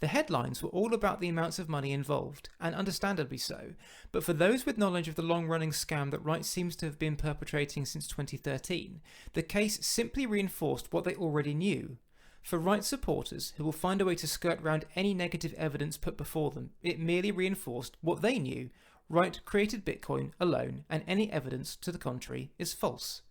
The headlines were all about the amounts of money involved, and understandably so, but for those with knowledge of the long-running scam that Wright seems to have been perpetrating since 2013, the case simply reinforced what they already knew. For Wright supporters, who will find a way to skirt round any negative evidence put before them, it merely reinforced what they knew: Wright created Bitcoin alone, and any evidence to the contrary is false.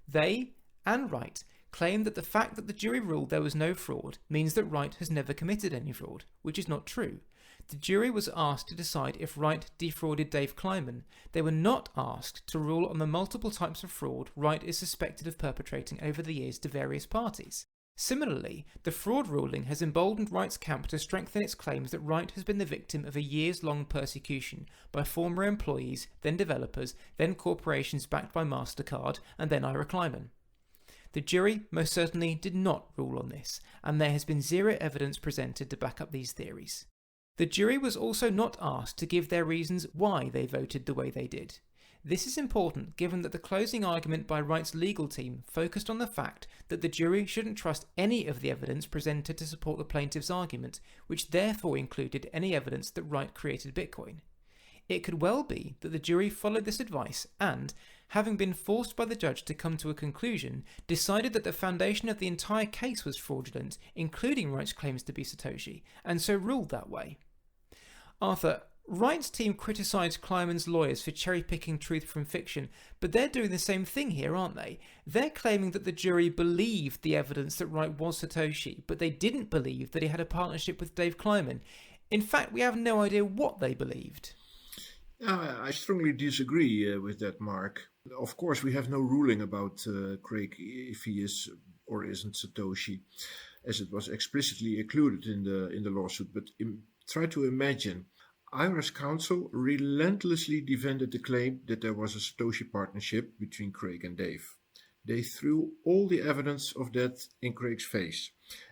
They, and Wright, claim that the fact that the jury ruled there was no fraud means that Wright has never committed any fraud, which is not true. The jury was asked to decide if Wright defrauded Dave Kleiman. They were not asked to rule on the multiple types of fraud Wright is suspected of perpetrating over the years to various parties. Similarly, the fraud ruling has emboldened Wright's camp to strengthen its claims that Wright has been the victim of a years-long persecution by former employees, then developers, then corporations backed by MasterCard, and then Ira Kleiman. The jury most certainly did not rule on this, and there has been zero evidence presented to back up these theories. The jury was also not asked to give their reasons why they voted the way they did. This is important given that the closing argument by Wright's legal team focused on the fact that the jury shouldn't trust any of the evidence presented to support the plaintiff's argument, which therefore included any evidence that Wright created Bitcoin. It could well be that the jury followed this advice and, having been forced by the judge to come to a conclusion, decided that the foundation of the entire case was fraudulent, including Wright's claims to be Satoshi, and so ruled that way. Arthur, Wright's team criticised Kleiman's lawyers for cherry-picking truth from fiction, but they're doing the same thing here, aren't they? They're claiming that the jury believed the evidence that Wright was Satoshi, but they didn't believe that he had a partnership with Dave Kleiman. In fact, we have no idea what they believed. I strongly disagree with that, Mark. Of course, we have no ruling about Craig if he is or isn't Satoshi, as it was explicitly included in the lawsuit. But try to imagine. Ira's counsel relentlessly defended the claim that there was a Satoshi partnership between Craig and Dave. They threw all the evidence of that in Craig's face,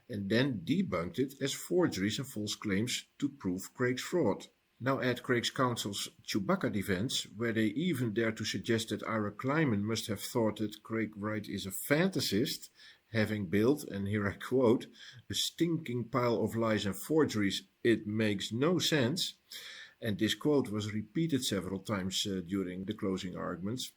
and then debunked it as forgeries and false claims to prove Craig's fraud. Now add Craig's counsel's Chewbacca defense, where they even dare to suggest that Ira Kleiman must have thought that Craig Wright is a fantasist, having built, and here I quote, a stinking pile of lies and forgeries. It makes no sense. And this quote was repeated several times during the closing arguments.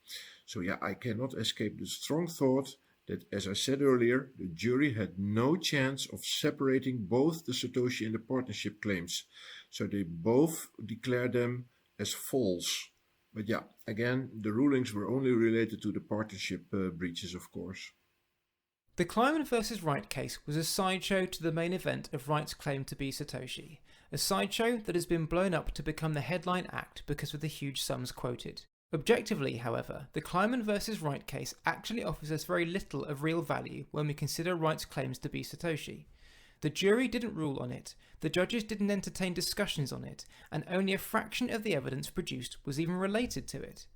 So yeah, I cannot escape the strong thought that, as I said earlier, the jury had no chance of separating both the Satoshi and the partnership claims. So they both declared them as false. But yeah, again, the rulings were only related to the partnership breaches, of course. The Kleiman vs. Wright case was a sideshow to the main event of Wright's claim to be Satoshi, a sideshow that has been blown up to become the headline act because of the huge sums quoted. Objectively, however, the Kleiman vs. Wright case actually offers us very little of real value when we consider Wright's claims to be Satoshi. The jury didn't rule on it, the judges didn't entertain discussions on it, and only a fraction of the evidence produced was even related to it.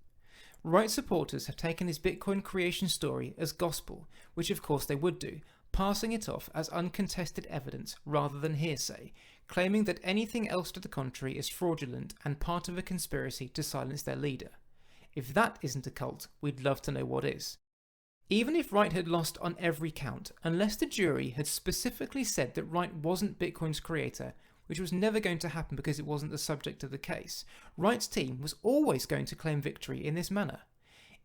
Wright supporters have taken his Bitcoin creation story as gospel, which of course they would do, passing it off as uncontested evidence rather than hearsay, claiming that anything else to the contrary is fraudulent and part of a conspiracy to silence their leader. If that isn't a cult, we'd love to know what is. Even if Wright had lost on every count, unless the jury had specifically said that Wright wasn't Bitcoin's creator, which was never going to happen because it wasn't the subject of the case, Wright's team was always going to claim victory in this manner.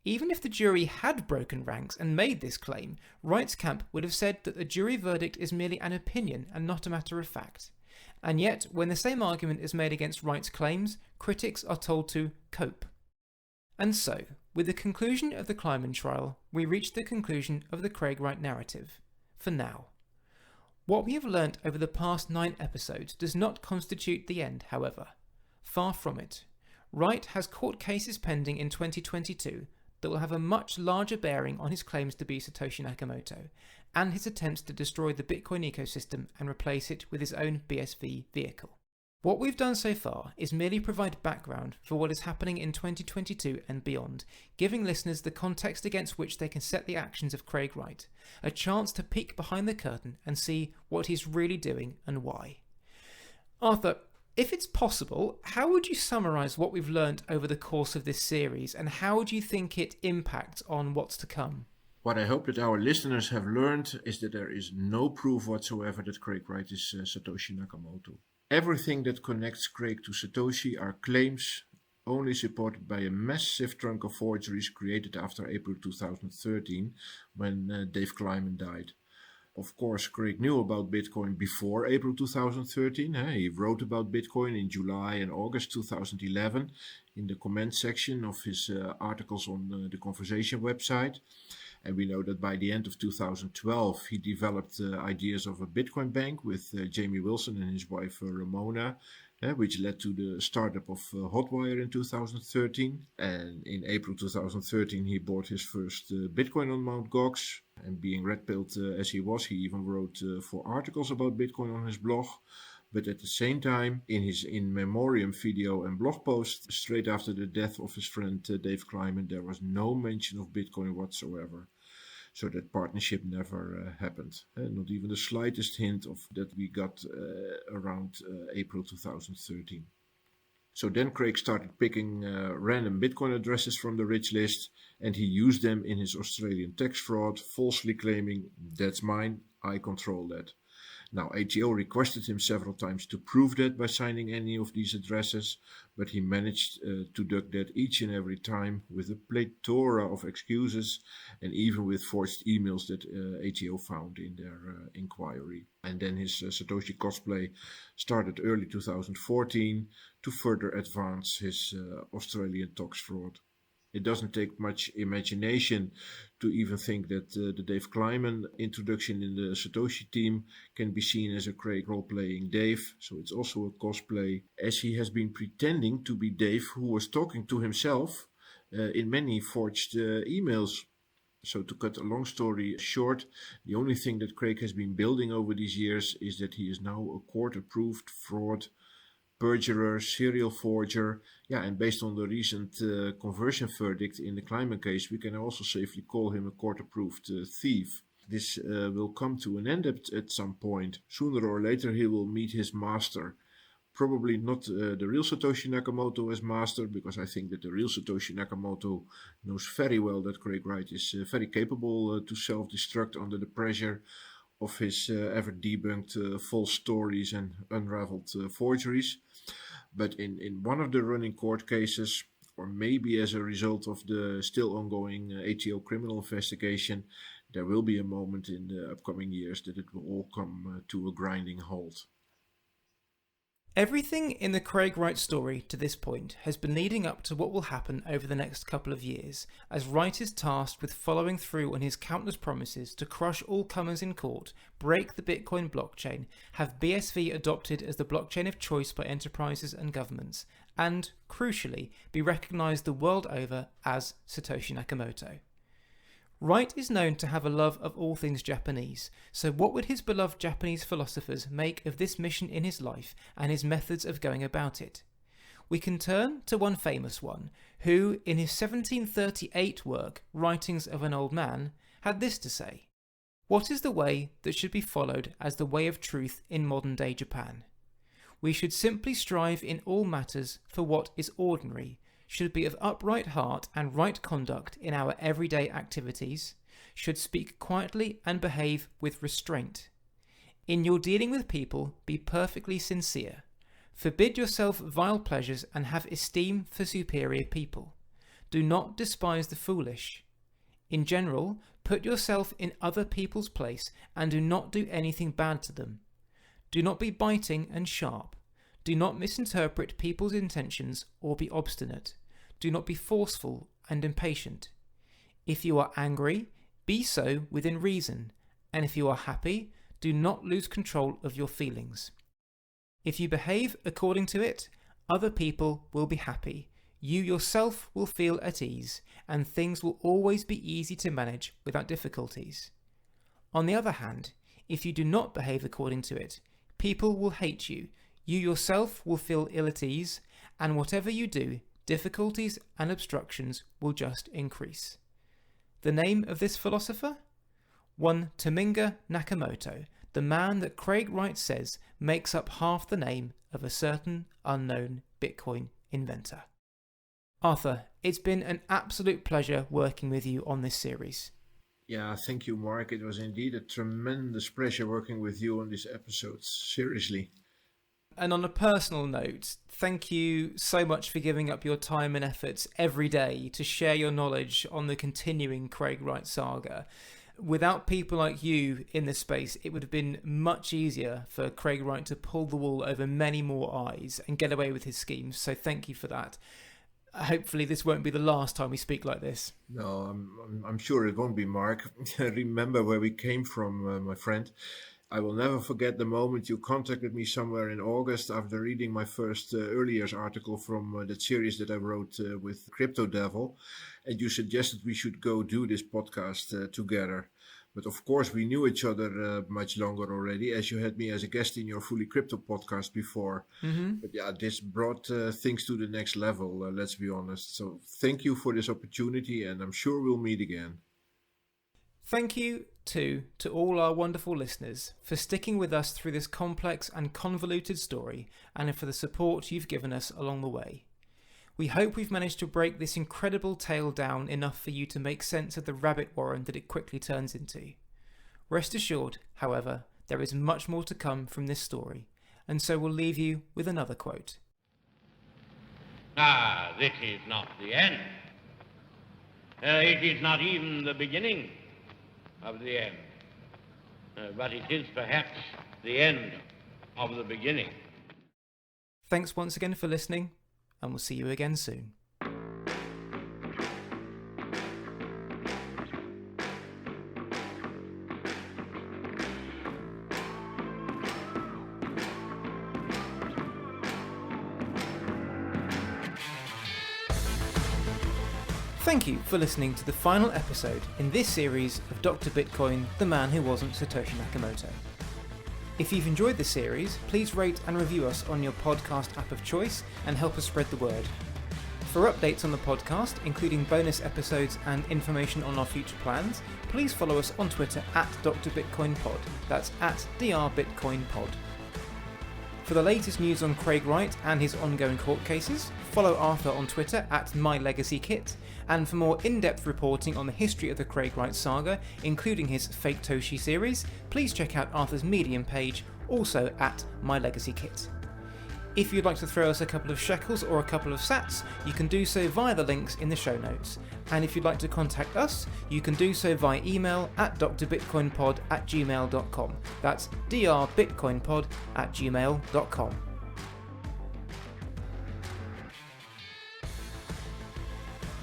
Even if the jury had broken ranks and made this claim, Wright's camp would have said that the jury verdict is merely an opinion and not a matter of fact. And yet, when the same argument is made against Wright's claims, critics are told to cope. And so, with the conclusion of the Kleiman trial, we reach the conclusion of the Craig Wright narrative. For now. What we have learnt over the past 9 episodes does not constitute the end, however. Far from it. Wright has court cases pending in 2022 that will have a much larger bearing on his claims to be Satoshi Nakamoto and his attempts to destroy the Bitcoin ecosystem and replace it with his own BSV vehicle. What we've done so far is merely provide background for what is happening in 2022 and beyond, giving listeners the context against which they can set the actions of Craig Wright, a chance to peek behind the curtain and see what he's really doing and why. Arthur, if it's possible, how would you summarise what we've learnt over the course of this series, and how do you think it impacts on what's to come? What I hope that our listeners have learned is that there is no proof whatsoever that Craig Wright is Satoshi Nakamoto. Everything that connects Craig to Satoshi are claims only supported by a massive trunk of forgeries created after April 2013, when Dave Kleiman died. Of course, Craig knew about Bitcoin before April 2013. He wrote about Bitcoin in July and August 2011 in the comment section of his articles on the Conversation website. And we know that by the end of 2012, he developed ideas of a Bitcoin bank with Jamie Wilson and his wife Ramona, which led to the startup of Hotwire in 2013. And in April 2013, he bought his first Bitcoin on Mt. Gox. And being red-pilled as he was, he even wrote 4 articles about Bitcoin on his blog. But at the same time, in his in memoriam video and blog post, straight after the death of his friend Dave Kleiman, there was no mention of Bitcoin whatsoever. So that partnership never happened. Not even the slightest hint of that we got around April 2013. So then Craig started picking random Bitcoin addresses from the rich list, and he used them in his Australian tax fraud, falsely claiming, "That's mine, I control that." Now, ATO requested him several times to prove that by signing any of these addresses, but he managed to duck that each and every time with a plethora of excuses and even with forged emails that ATO found in their inquiry. And then his Satoshi cosplay started early 2014 to further advance his Australian tax fraud. It doesn't take much imagination to even think that the Dave Kleiman introduction in the Satoshi team can be seen as a Craig role-playing Dave, so it's also a cosplay, as he has been pretending to be Dave, who was talking to himself in many forged emails. So to cut a long story short, the only thing that Craig has been building over these years is that he is now a court-approved fraud, perjurer, serial forger, and based on the recent conversion verdict in the Kleiman case, we can also safely call him a court-approved thief. This will come to an end at some point. Sooner or later he will meet his master. Probably not the real Satoshi Nakamoto as master, because I think that the real Satoshi Nakamoto knows very well that Craig Wright is very capable to self-destruct under the pressure of his ever-debunked false stories and unraveled forgeries. But in one of the running court cases, or maybe as a result of the still ongoing ATO criminal investigation, there will be a moment in the upcoming years that it will all come to a grinding halt. Everything in the Craig Wright story to this point has been leading up to what will happen over the next couple of years, as Wright is tasked with following through on his countless promises to crush all comers in court, break the Bitcoin blockchain, have BSV adopted as the blockchain of choice by enterprises and governments, and, crucially, be recognised the world over as Satoshi Nakamoto. Wright is known to have a love of all things Japanese, so what would his beloved Japanese philosophers make of this mission in his life and his methods of going about it? We can turn to one famous one, who, in his 1738 work, Writings of an Old Man, had this to say: "What is the way that should be followed as the way of truth in modern-day Japan? We should simply strive in all matters for what is ordinary, should be of upright heart and right conduct in our everyday activities, should speak quietly and behave with restraint. In your dealing with people, be perfectly sincere. Forbid yourself vile pleasures and have esteem for superior people. Do not despise the foolish. In general, put yourself in other people's place and do not do anything bad to them. Do not be biting and sharp. Do not misinterpret people's intentions or be obstinate. Do not be forceful and impatient. If you are angry, be so within reason, and if you are happy, do not lose control of your feelings. If you behave according to it, other people will be happy, you yourself will feel at ease, and things will always be easy to manage without difficulties. On the other hand, if you do not behave according to it, people will hate you, you yourself will feel ill at ease, and whatever you do, difficulties and obstructions will just increase. The name of this philosopher? One Tominga Nakamoto, the man that Craig Wright says makes up half the name of a certain unknown Bitcoin inventor. Arthur, it's been an absolute pleasure working with you on this series. Yeah, thank you, Mark. It was indeed a tremendous pleasure working with you on these episodes. Seriously. And on a personal note, thank you so much for giving up your time and efforts every day to share your knowledge on the continuing Craig Wright saga. Without people like you in this space, it would have been much easier for Craig Wright to pull the wool over many more eyes and get away with his schemes. So thank you for that. Hopefully this won't be the last time we speak like this. No, I'm sure it won't be, Mark. Remember where we came from, my friend. I will never forget the moment you contacted me somewhere in August after reading my first early years article from that series that I wrote with Crypto Devil, and you suggested we should go do this podcast together. But of course, we knew each other much longer already, as you had me as a guest in your Fully Crypto podcast before. Mm-hmm. But yeah, this brought things to the next level, let's be honest. So thank you for this opportunity, and I'm sure we'll meet again. Thank you, too, to all our wonderful listeners for sticking with us through this complex and convoluted story, and for the support you've given us along the way. We hope we've managed to break this incredible tale down enough for you to make sense of the rabbit warren that it quickly turns into. Rest assured, however, there is much more to come from this story, and so we'll leave you with another quote. This is not the end. It is not even the beginning of the end, but it is perhaps the end of the beginning. Thanks once again for listening, and we'll see you again soon. Thank you for listening to the final episode in this series of Dr. Bitcoin, the man who wasn't Satoshi Nakamoto. If you've enjoyed the series, please rate and review us on your podcast app of choice and help us spread the word. For updates on the podcast, including bonus episodes and information on our future plans, please follow us on Twitter at Dr. Bitcoin Pod. That's at DrBitcoinPod. For the latest news on Craig Wright and his ongoing court cases, follow Arthur on Twitter at MyLegacyKit, and for more in-depth reporting on the history of the Craig Wright saga, including his Fake Toshi series, please check out Arthur's Medium page, also at MyLegacyKit. If you'd like to throw us a couple of shekels or a couple of sats, you can do so via the links in the show notes. And if you'd like to contact us, you can do so via email at drbitcoinpod@gmail.com. That's drbitcoinpod@gmail.com.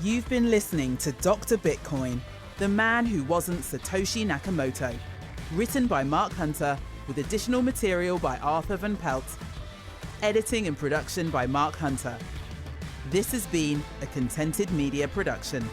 You've been listening to Dr. Bitcoin, the man who wasn't Satoshi Nakamoto. Written by Mark Hunter, with additional material by Arthur Van Pelt. Editing and production by Mark Hunter. This has been a Contented Media production.